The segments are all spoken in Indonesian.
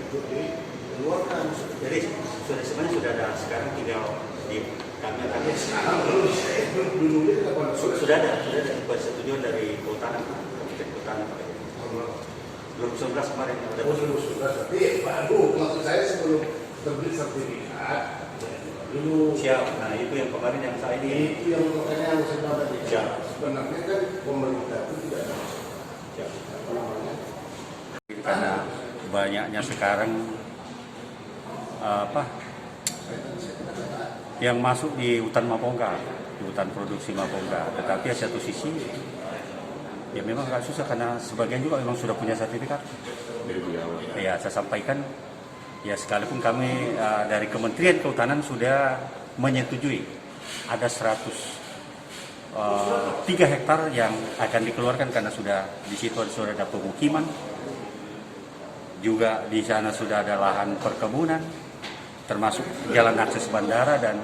untuk dikeluarkan. Jadi sebenarnya sudah ada, sekarang tinggal di kami Sekarang belum, dulu ini kapan sudah ada persetujuan dari kehutanan, arsitek kehutanan. Belum 19 kemarin ada. Oh, sudah, tapi baru maksud saya sebelum terbit sertifikat dulu. Siap. Nah itu yang kemarin yang saya ini. Itu yang makanya yang saya bilang tadi. Siap. Sebenarnya kan pemerintah itu tidak ada Siap. apa namanya. Karena banyaknya sekarang yang masuk di hutan Mapongga, di hutan produksi Mapongga. Tetapi satu sisi ya memang agak susah karena sebagian juga memang sudah punya sertifikat. Ya saya sampaikan ya sekalipun kami dari Kementerian Kehutanan sudah menyetujui ada 3 hektar yang akan dikeluarkan karena sudah di situ sudah ada pemukiman, juga di sana sudah ada lahan perkebunan, termasuk jalan akses bandara dan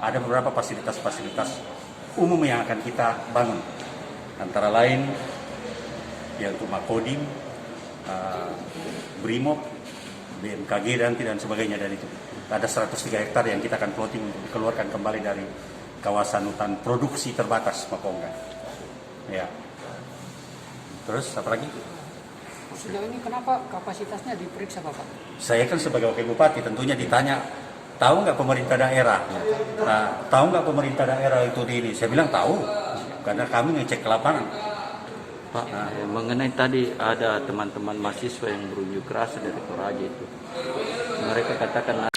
ada beberapa fasilitas-fasilitas umum yang akan kita bangun. Antara lain ya untuk Makodim, Brimob, BMKG dan sebagainya, dan itu ada 103 hektar yang kita akan plotting untuk dikeluarkan kembali dari kawasan hutan produksi terbatas Mapongga. Ya. Terus apa lagi? Sejauh ini kenapa kapasitasnya diperiksa Bapak? Saya kan sebagai wakil bupati tentunya ditanya, tahu nggak pemerintah daerah? Nah, tahu nggak pemerintah daerah itu di ini? Saya bilang tahu, karena kami ngecek ke lapangan. Pak, mengenai tadi ada teman-teman mahasiswa yang berunjuk rasa dari Toraja itu. Mereka katakan